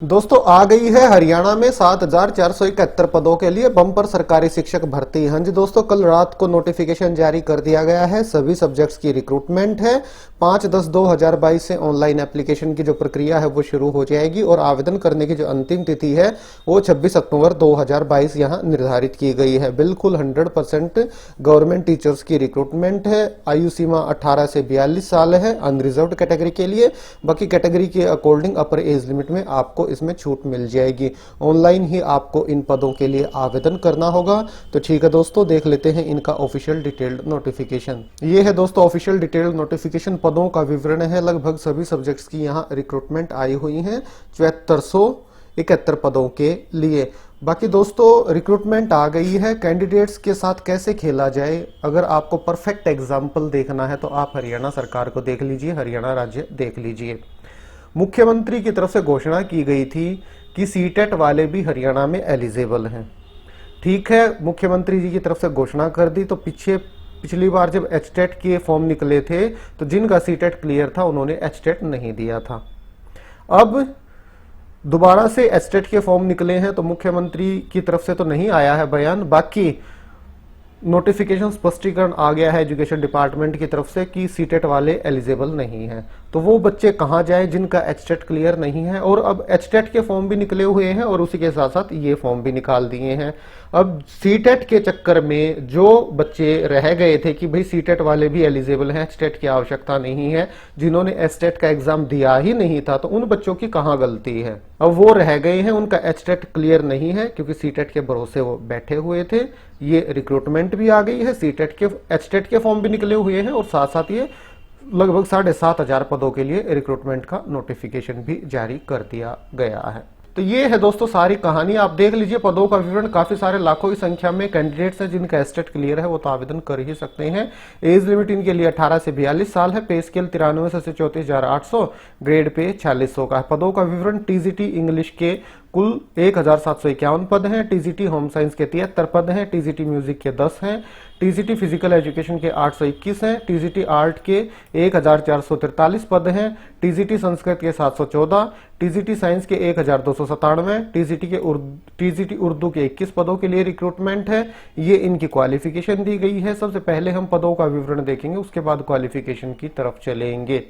दोस्तों आ गई है हरियाणा में 7,471 पदों के लिए बम्पर सरकारी शिक्षक भर्ती। हाँ जी दोस्तों, कल रात को नोटिफिकेशन जारी कर दिया गया है। सभी सब्जेक्ट्स की रिक्रूटमेंट है। 5/10/2022 से ऑनलाइन एप्लीकेशन की जो प्रक्रिया है वो शुरू हो जाएगी और आवेदन करने की जो अंतिम तिथि है वो 26 अक्टूबर 2022 यहाँ निर्धारित की गई है। बिल्कुल 100% गवर्नमेंट टीचर्स की रिक्रूटमेंट है। आयु सीमा 18 से 42 साल है अनरिजर्व्ड कैटेगरी के लिए। बाकी कैटेगरी के अकॉर्डिंग अपर एज लिमिट में आपको इसमें छूट मिल जाएगी। ऑनलाइन ही आपको इन पदों के लिए आवेदन करना होगा। तो ठीक है दोस्तों, देख लेते हैं इनका ऑफिशियल डिटेल्ड नोटिफिकेशन। ये है दोस्तों ऑफिशियल डिटेल्ड नोटिफिकेशन। पदों का विवरण है। लगभग सभी सब्जेक्ट्स की यहाँ रिक्रूटमेंट आई हुई है 7471 पदों के लिए। बाकी दोस्तों रिक्रूटमेंट आ गई है। कैंडिडेट्स के साथ कैसे खेला जाए, अगर आपको परफेक्ट एग्जाम्पल देखना है तो आप हरियाणा सरकार को देख लीजिए, हरियाणा राज्य देख लीजिए। मुख्यमंत्री की तरफ से घोषणा की गई थी कि सीटेट वाले भी हरियाणा में एलिजिबल हैं। ठीक है, मुख्यमंत्री जी की तरफ से घोषणा कर दी तो पिछली बार जब एचटेट के फॉर्म निकले थे तो जिनका सीटेट क्लियर था उन्होंने एचटेट नहीं दिया था। अब दोबारा से एचटेट के फॉर्म निकले हैं तो मुख्यमंत्री की तरफ से तो नहीं आया है बयान, बाकी नोटिफिकेशन स्पष्टीकरण आ गया है एजुकेशन डिपार्टमेंट की तरफ से कि सीटेट वाले एलिजिबल नहीं हैं। तो वो बच्चे कहाँ जाए जिनका एचटेट क्लियर नहीं है। और अब एचटेट के फॉर्म भी निकले हुए हैं और उसी के साथ साथ ये फॉर्म भी निकाल दिए हैं। अब सीटेट के चक्कर में जो बच्चे रह गए थे कि भाई सीटेट वाले भी एलिजिबल हैं, एचटेट की आवश्यकता नहीं है, जिन्होंने एचटेट का एग्जाम दिया ही नहीं था, तो उन बच्चों की कहाँ गलती है। अब वो रह गए हैं, उनका एचटेट क्लियर नहीं है क्योंकि सीटेट के भरोसे वो बैठे हुए थे। ये रिक्रूटमेंट भी आ गई है, सीटेट के एचटेट के फॉर्म भी निकले हुए हैं और साथ साथ ये लगभग 7,500 पदों के लिए रिक्रूटमेंट का नोटिफिकेशन भी जारी कर दिया गया है। तो ये है दोस्तों सारी कहानी, आप देख लीजिए। पदों का विवरण, काफी सारे लाखों की संख्या में कैंडिडेट्स हैं जिनका एस्टेट क्लियर है, वो तो आवेदन कर ही सकते हैं। एज लिमिट इनके लिए 18 से 42 साल है। पे स्केल 93 से 34,800, ग्रेड पे 4600 का है। पदों का विवरण, टीजीटी इंग्लिश के कुल 1,751 पद हैं, टीजीटी होम साइंस के 73 पद हैं, टीजीटी म्यूजिक के 10 हैं, टीजीटी फिजिकल एजुकेशन के 821 हैं, टीजीटी आर्ट के 1,443 पद हैं, टीजीटी संस्कृत के 714, टीजीटी साइंस के 1,297, टीजीटी उर्दू के 21 पदों के लिए रिक्रूटमेंट है। ये इनकी क्वालिफिकेशन दी गई है। सबसे पहले हम पदों का विवरण देखेंगे, उसके बाद क्वालिफिकेशन की तरफ चलेंगे।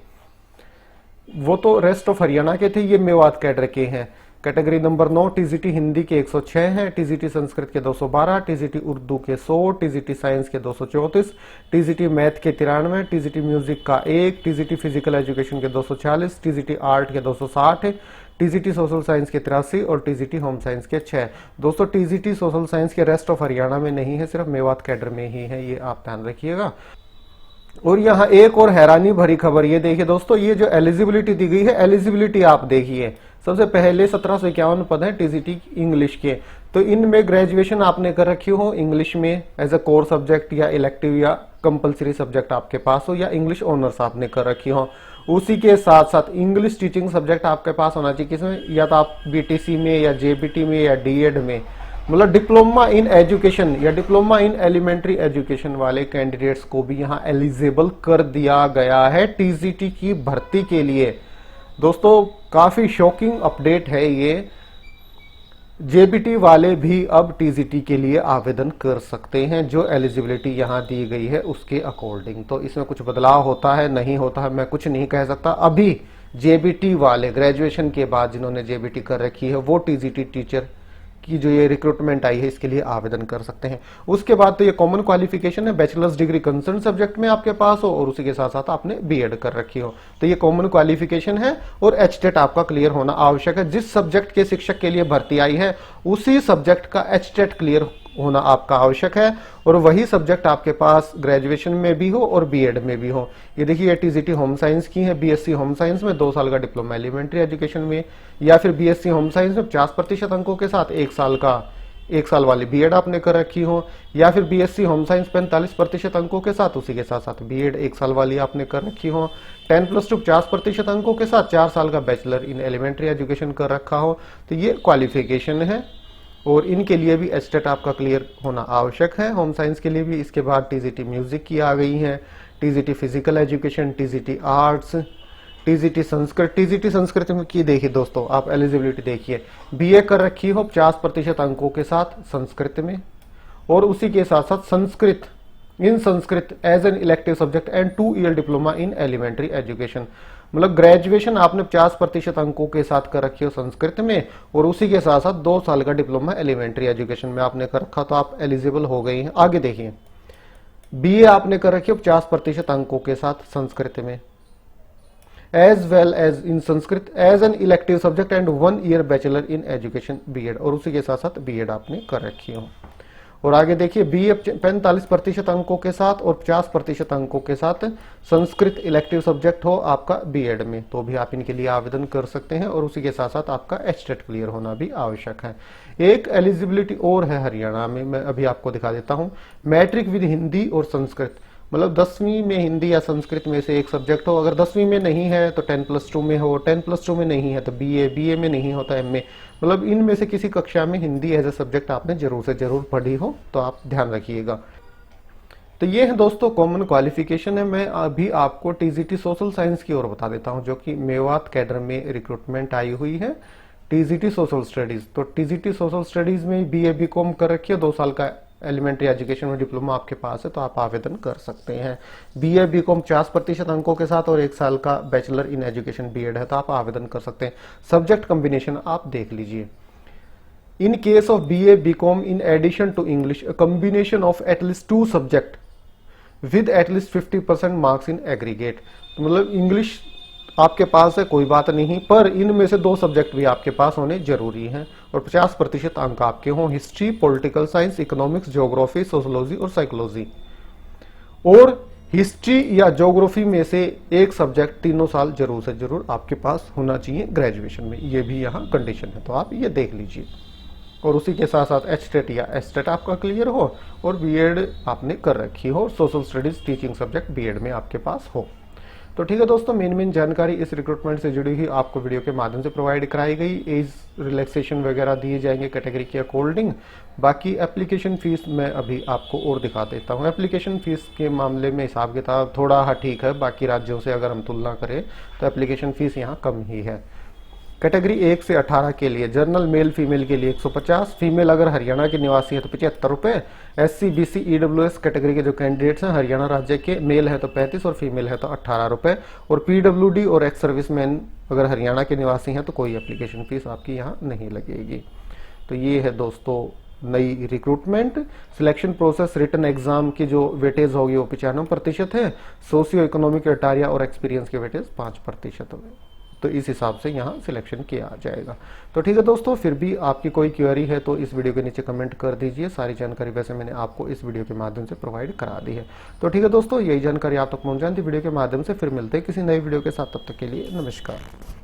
वो तो रेस्ट ऑफ हरियाणा के थे, ये मेवात कैडर के हैं। कैटेगरी नंबर 9 टीजीटी हिंदी के 106 हैं, टीजीटी संस्कृत के 212, टीजीटी उर्दू के 100, टीजीटी साइंस के 234, टीजीटी मैथ के 93, टीजीटी म्यूजिक का 1, टीजीटी फिजिकल एजुकेशन के 240, टीजीटी आर्ट के 260, टीजीटी सोशल साइंस के 83 और टीजीटी होम साइंस के 6। दोस्तों टीजीटी सोशल साइंस के रेस्ट ऑफ हरियाणा में नहीं है, सिर्फ मेवात कैडर में ही है, ये आप ध्यान रखिएगा। और यहाँ एक और हैरानी भरी खबर, ये देखिए दोस्तों, ये जो एलिजिबिलिटी दी गई है, एलिजिबिलिटी आप देखिए। सबसे पहले 1751 पद है टीजीटी इंग्लिश के, तो इनमें ग्रेजुएशन आपने कर रखी हो इंग्लिश में एज अ कोर सब्जेक्ट या इलेक्टिव या कंपलसरी सब्जेक्ट आपके पास हो, या इंग्लिश ऑनर्स आपने कर रखी हो। उसी के साथ साथ इंग्लिश टीचिंग सब्जेक्ट आपके पास होना चाहिए, किसमें, या तो आप बीटीसी में या जेबीटी में या डीएड में, मतलब डिप्लोमा इन एजुकेशन या डिप्लोमा इन एलिमेंट्री एजुकेशन वाले कैंडिडेट्स को भी यहाँ एलिजिबल कर दिया गया है टीजीटी की भर्ती के लिए। दोस्तों काफी शॉकिंग अपडेट है ये। जेबीटी वाले भी अब टीजीटी के लिए आवेदन कर सकते हैं, जो एलिजिबिलिटी यहाँ दी गई है उसके अकॉर्डिंग। तो इसमें कुछ बदलाव होता है नहीं होता है मैं कुछ नहीं कह सकता। अभी जेबीटी वाले ग्रेजुएशन के बाद जिन्होंने जेबीटी कर रखी है वो टीजीटी टीचर की जो ये रिक्रूटमेंट आई है इसके लिए आवेदन कर सकते हैं। उसके बाद तो ये कॉमन क्वालिफिकेशन है, बैचलर्स डिग्री कंसर्न सब्जेक्ट में आपके पास हो और उसी के साथ साथ आपने बीएड कर रखी हो, तो ये कॉमन क्वालिफिकेशन है। और एचटेट आपका क्लियर होना आवश्यक है। जिस सब्जेक्ट के शिक्षक के लिए भर्ती आई है उसी सब्जेक्ट का एचटेट क्लियर होना आपका आवश्यक है, और वही सब्जेक्ट आपके पास ग्रेजुएशन में भी हो और बीएड में भी हो। ये देखिए टीजीटी होम साइंस की है, बीएससी होम साइंस में 2 साल का डिप्लोमा एलिमेंट्री एजुकेशन में, या फिर बीएससी होम साइंस में 50% अंकों के साथ 1 साल वाली बीएड आपने कर रखी हो, या फिर बीएससी होम साइंस 45% अंकों के साथ उसी के साथ साथ बीएड 1 साल वाली आपने कर रखी हो, 10+2 50% अंकों के साथ 4 साल का बैचलर इन एलिमेंट्री एजुकेशन कर रखा हो। तो ये क्वालिफिकेशन है और इनके लिए भी एचटेट आपका क्लियर होना आवश्यक है, होम साइंस के लिए भी। इसके बाद टीजीटी म्यूजिक की आ गई है, TGT physical education, TGT arts, TGT Sanskrit में की देखिए दोस्तों, आप एलिजिबिलिटी देखिए, बीए कर रखी हो 50% अंकों के साथ संस्कृत में, और उसी के साथ साथ Sanskrit in Sanskrit as an elective subject and 2 year diploma in elementary education. मतलब ग्रेजुएशन आपने 50% अंकों के साथ कर रखी हो संस्कृत में, और उसी के साथ साथ 2 साल का डिप्लोमा एलिमेंट्री एजुकेशन में आपने कर रखा, तो आप एलिजिबल हो गई हैं। आगे देखिए, बीए आपने कर रखी हो 50% अंकों के साथ संस्कृत में, as well as in Sanskrit as an elective subject and 1 year bachelor in education BEd, और उसी के साथ साथ बीएड आपने कर रखी हो। और आगे देखिए, बीए 45% अंकों के साथ और 50% अंकों के साथ संस्कृत इलेक्टिव सब्जेक्ट हो आपका बीएड में, तो भी आप इनके लिए आवेदन कर सकते हैं, और उसी के साथ साथ आपका एचटेट क्लियर होना भी आवश्यक है। एक एलिजिबिलिटी और है हरियाणा में, मैं अभी आपको दिखा देता हूं, मैट्रिक विद हिंदी और संस्कृत, मतलब 10वीं में हिंदी या संस्कृत में से एक सब्जेक्ट हो, अगर 10वीं में नहीं है तो 10+2 में हो, 10+2 में नहीं है तो बीए में नहीं हो तो एमए, मतलब इनमें से किसी कक्षा में हिंदी एज ए सब्जेक्ट आपने जरूर से जरूर पढ़ी हो, तो आप ध्यान रखिएगा। तो ये है दोस्तों कॉमन क्वालिफिकेशन है। मैं अभी आपको टीजीटी सोशल साइंस की ओर बता देता हूं, जो कि मेवात कैडर में रिक्रूटमेंट आई हुई है, टीजीटी सोशल स्टडीज। तो टीजीटी सोशल स्टडीज में बीए बीकॉम कर रखी है, 2 साल का एलिमेंट्री एजुकेशन में डिप्लोमा आपके पास है, तो आप आवेदन कर सकते हैं। बीए बीकॉम 50% अंकों के साथ और 1 साल का बैचलर इन एजुकेशन बीएड है, तो आप आवेदन कर सकते हैं। सब्जेक्ट कॉम्बिनेशन आप देख लीजिए, in case of BA BCom in addition to English a combination of at least 2 subject with at least 50% marks in aggregate. मतलब इंग्लिश आपके पास है कोई बात नहीं, पर इनमें से 2 सब्जेक्ट भी आपके पास होने जरूरी हैं, और 50% अंक आपके हों history, political science, economics, geography, sociology और साइकोलॉजी। और हिस्ट्री या ज्योग्राफी में से एक सब्जेक्ट 3 साल जरूर से जरूर आपके पास होना चाहिए ग्रेजुएशन में, ये भी यहाँ कंडीशन है, तो आप ये देख लीजिए। और उसी के साथ साथ एचटेट या एसटेट आपका क्लियर हो, और बीएड आपने कर रखी हो, social studies teaching subject BEd में आपके पास हो। तो ठीक है दोस्तों, मेन जानकारी इस रिक्रूटमेंट से जुड़ी हुई आपको वीडियो के माध्यम से प्रोवाइड कराई गई। एज रिलैक्सेशन वगैरह दिए जाएंगे कैटेगरी के अकॉर्डिंग। बाकी एप्लीकेशन फीस मैं अभी आपको और दिखा देता हूँ। एप्लीकेशन फीस के मामले में हिसाब किताब थोड़ा ठीक है, बाकी राज्यों से अगर हम तुलना करें तो एप्लीकेशन फीस यहाँ कम ही है। कैटेगरी 1 से 18 के लिए जनरल मेल फीमेल के लिए 150, फीमेल अगर हरियाणा के निवासी है तो 75 रुपये। SC BC EWS कैटेगरी के जो कैंडिडेट्स हैं हरियाणा राज्य के, मेल है तो 35 और फीमेल है तो 18 रुपये। और PWD और एक्स सर्विसमैन अगर हरियाणा के निवासी हैं तो कोई एप्लीकेशन फीस आपकी यहाँ नहीं लगेगी। तो ये है दोस्तों नई recruitment. Selection process written exam की जो वेटेज होगी वो 95% है, सोशियो इकोनॉमिक क्राइटेरिया और एक्सपीरियंस के वेटेज 5% होगी, तो इस हिसाब से यहाँ सिलेक्शन किया जाएगा। तो ठीक है दोस्तों, फिर भी आपकी कोई क्वेरी है तो इस वीडियो के नीचे कमेंट कर दीजिए। सारी जानकारी वैसे मैंने आपको इस वीडियो के माध्यम से प्रोवाइड करा दी है। तो ठीक है दोस्तों, यही जानकारी आप तक पहुंच जाती वीडियो के माध्यम से। फिर मिलते हैं किसी नई वीडियो के साथ, तब तक के लिए नमस्कार।